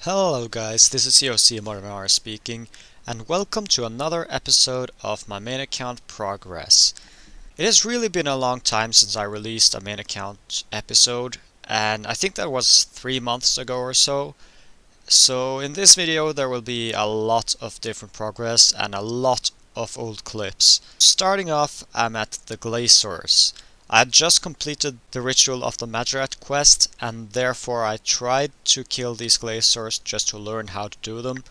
Hello guys, this is COC Mortimer speaking, and welcome to another episode of my main account progress. It has really been a long time since I released a main account episode, and I think that was 3 months ago or so. So in this video there will be a lot of different progress and a lot of old clips. Starting off, I'm at the Glaciers. I had just completed the Ritual of the Mag'rat quest, and therefore I tried to kill these Glaciers just to learn how to do them,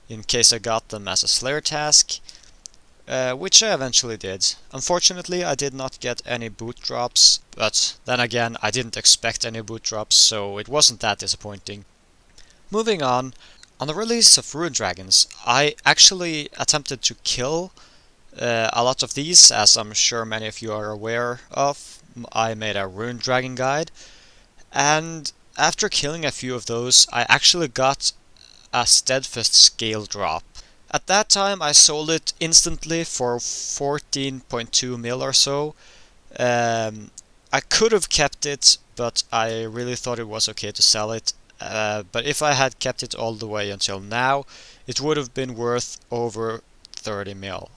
in case I got them as a Slayer task, which I eventually did. Unfortunately, I did not get any boot drops, but then again, I didn't expect any boot drops, so it wasn't that disappointing. Moving on the release of Rune Dragons, I actually attempted to kill a lot of these, as I'm sure many of you are aware of. I made a Rune Dragon guide, and after killing a few of those, I actually got a Steadfast scale drop. At that time, I sold it instantly for 14.2 mil or so. I could have kept it, but I really thought it was okay to sell it. But if I had kept it all the way until now, it would have been worth over 30 mil.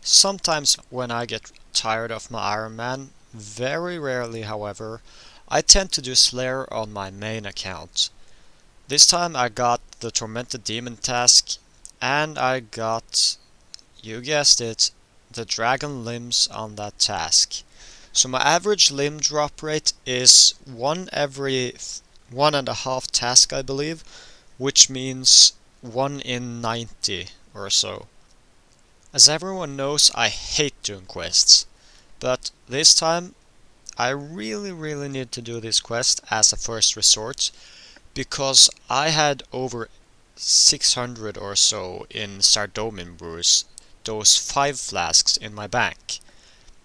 Sometimes when I get tired of my Iron Man, very rarely however, I tend to do Slayer on my main account. This time I got the Tormented Demon task, and I got, you guessed it, the Dragon Limbs on that task. So my average limb drop rate is 1 every 1.5 task, I believe, which means 1 in 90 or so. As everyone knows, I hate doing quests, but this time I really need to do this quest as a first resort, because I had over 600 or so in Sardomin brews, those 5 flasks in my bank.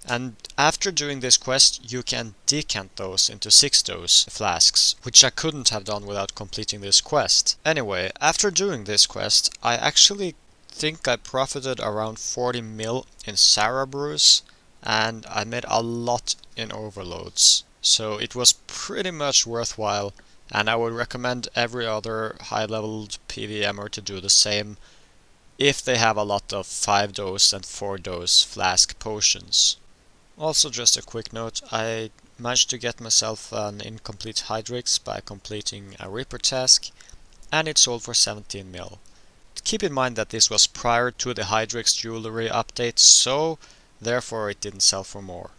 And after doing this quest, you can decant those into 6 dose flasks, which I couldn't have done without completing this quest. Anyway, after doing this quest, I actually think I profited around 40 mil in Sarah brews, and I made a lot in overloads. So it was pretty much worthwhile, and I would recommend every other high-leveled PVMer to do the same if they have a lot of 5 dose and 4 dose flask potions. Also, just a quick note, I managed to get myself an incomplete Hydrix by completing a Reaper task, and it sold for 17 mil. Keep in mind that this was prior to the Hydrix jewelry update, so therefore it didn't sell for more.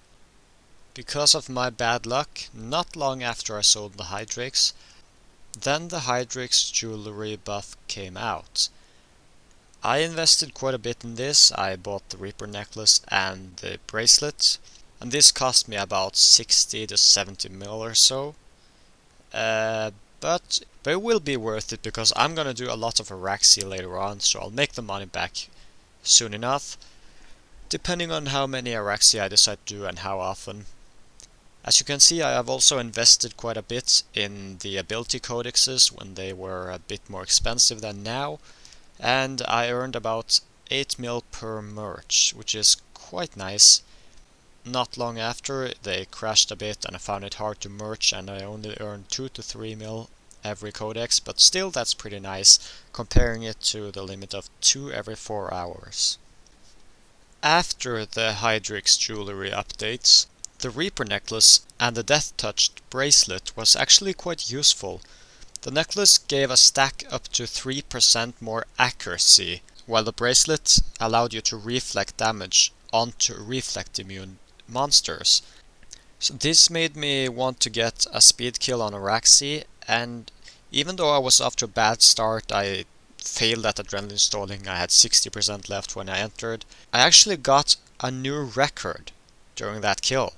Because of my bad luck, not long after I sold the Hydrix, then the Hydrix jewelry buff came out. I invested quite a bit in this. I bought the Reaper necklace and the bracelet, and this cost me about 60 to 70 mil or so. But it will be worth it, because I'm gonna do a lot of Araxi later on, so I'll make the money back soon enough, depending on how many Araxi I decide to do and how often. As you can see, I have also invested quite a bit in the ability codexes when they were a bit more expensive than now, and I earned about 8 mil per merch, which is quite nice. Not long after, they crashed a bit and I found it hard to merch, and I only earned 2 to 3 mil every codex, but still that's pretty nice, comparing it to the limit of 2 every 4 hours. After the Hydrix jewelry updates, the Reaper necklace and the Death Touched bracelet was actually quite useful. The necklace gave a stack up to 3% more accuracy, while the bracelet allowed you to reflect damage onto reflect immune monsters. So this made me want to get a speed kill on Araxi, and even though I was off to a bad start, I failed at adrenaline stalling, I had 60% left when I entered, I actually got a new record during that kill.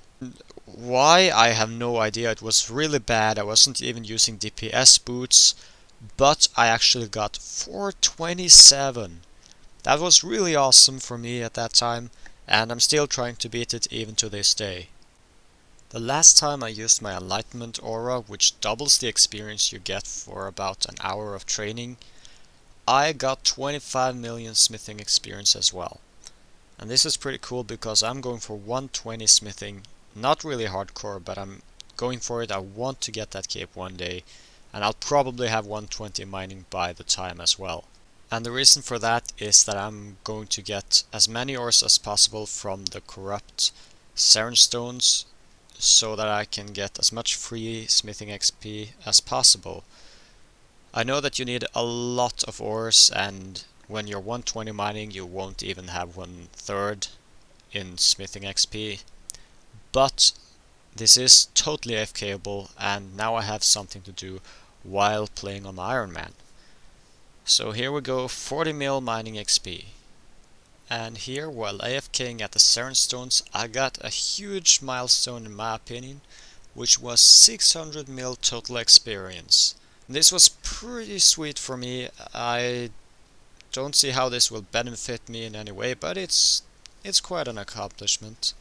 Why, I have no idea. It was really bad. I wasn't even using DPS boots, but I actually got 427. That was really awesome for me at that time, and I'm still trying to beat it even to this day. The last time I used my Enlightenment aura, which doubles the experience you get for about an hour of training, I got 25 million smithing experience as well. And this is pretty cool, because I'm going for 120 smithing. Not really hardcore, but I'm going for it. I want to get that cape one day, and I'll probably have 120 mining by the time as well. And the reason for that is that I'm going to get as many ores as possible from the corrupt Seren stones so that I can get as much free smithing XP as possible. I know that you need a lot of ores, and when you're 120 mining you won't even have 1/3 in smithing XP, but this is totally AFKable, and now I have something to do while playing on Iron Man. So here we go, 40 mil mining XP. And here, while AFKing at the Seren stones, I got a huge milestone in my opinion, which was 600 mil total experience. This was pretty sweet for me. I don't see how this will benefit me in any way, but it's quite an accomplishment.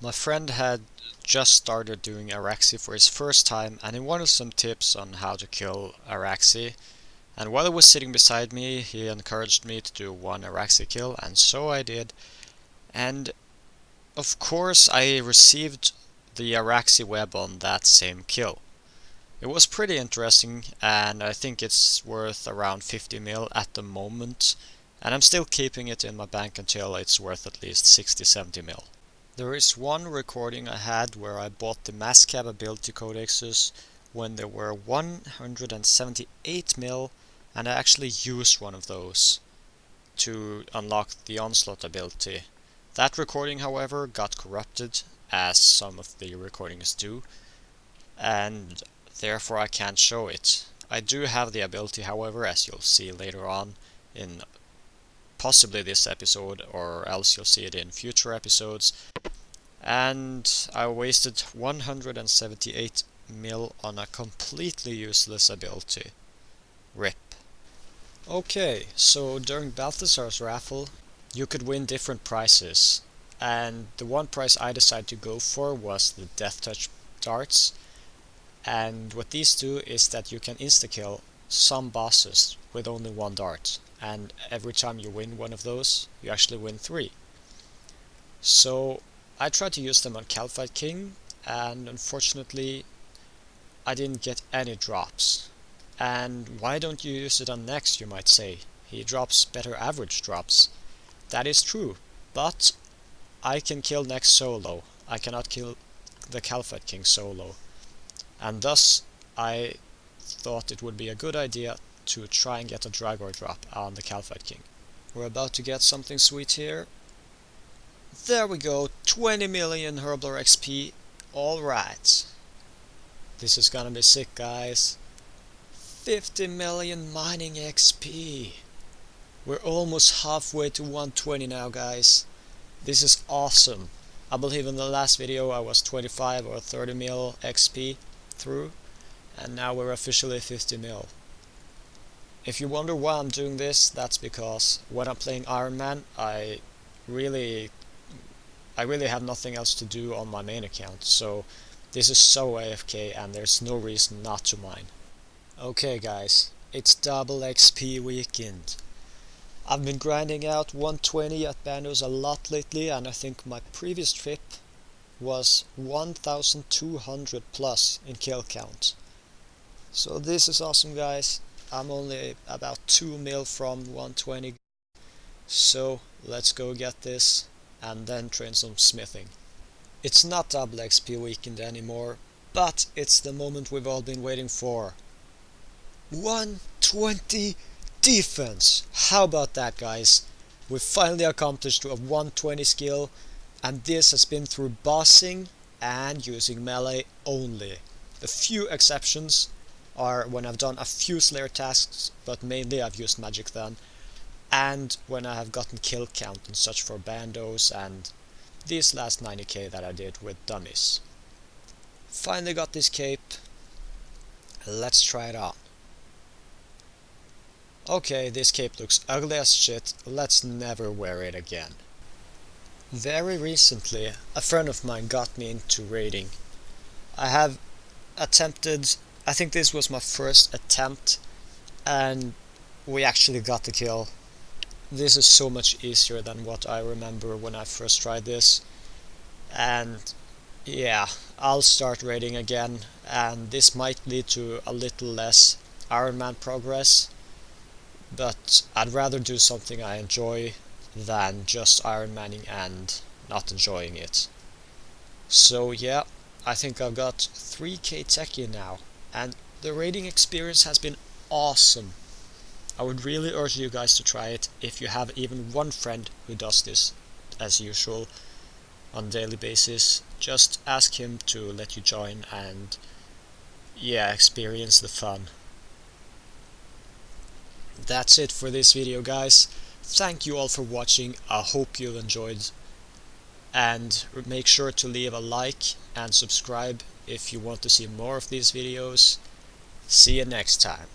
My friend had just started doing Araxi for his first time, and he wanted some tips on how to kill Araxi. And while he was sitting beside me, he encouraged me to do one Araxi kill, and so I did. And of course I received the Araxi web on that same kill. It was pretty interesting, and I think it's worth around 50 mil at the moment, and I'm still keeping it in my bank until it's worth at least 60-70 mil. There is one recording I had where I bought the Mascab ability codexes when they were 178 mil, and I actually used one of those to unlock the Onslaught ability. That recording, however, got corrupted, as some of the recordings do, and therefore I can't show it. I do have the ability, however, as you'll see later on in possibly this episode, or else you'll see it in future episodes. And I wasted 178 mil on a completely useless ability. RIP. Okay, so during Balthazar's raffle you could win different prizes, and the one prize I decided to go for was the Death Touch darts. And what these do is that you can insta-kill some bosses with only one dart, and every time you win one of those, you actually win 3. So I tried to use them on Kalphite King, and unfortunately I didn't get any drops. And why don't you use it on Nex, you might say? He drops better average drops. That is true, but I can kill Nex solo. I cannot kill the Kalphite King solo. And thus I thought it would be a good idea to try and get a Dragor drop on the Kalphite King. We're about to get something sweet here. There we go, 20 million Herblore XP. Alright. This is gonna be sick, guys. 50 million mining XP. We're almost halfway to 120 now, guys. This is awesome. I believe in the last video I was 25 or 30 mil XP through, and now we're officially 50 mil. If you wonder why I'm doing this, that's because when I'm playing Iron Man, I really have nothing else to do on my main account, so this is so AFK and there's no reason not to mine. Okay guys, it's double XP weekend. I've been grinding out 120 at Bandos a lot lately, and I think my previous trip was 1200 plus in kill count. So this is awesome, guys. I'm only about 2 mil from 120, so let's go get this and then train some smithing. It's not double XP weekend anymore, but it's the moment we've all been waiting for. 120 defense! How about that, guys? We've finally accomplished a 120 skill, and this has been through bossing and using melee only. The few exceptions are when I've done a few Slayer tasks, but mainly I've used magic then, and when I have gotten kill count and such for Bandos and these last 90k that I did with dummies. Finally got this cape. Let's try it on. Okay, this cape looks ugly as shit. Let's never wear it again. Very recently, a friend of mine got me into raiding. I have attempted, I think this was my first attempt, and we actually got the kill. This is so much easier than what I remember when I first tried this, and yeah, I'll start raiding again, and this might lead to a little less Iron Man progress, but I'd rather do something I enjoy than just Iron Manning and not enjoying it. So yeah, I think I've got 3k Techie now, and the raiding experience has been awesome. I would really urge you guys to try it if you have even one friend who does this as usual on a daily basis. Just ask him to let you join and yeah, experience the fun. That's it for this video, guys. Thank you all for watching. I hope you enjoyed, and make sure to leave a like and subscribe if you want to see more of these videos. See you next time.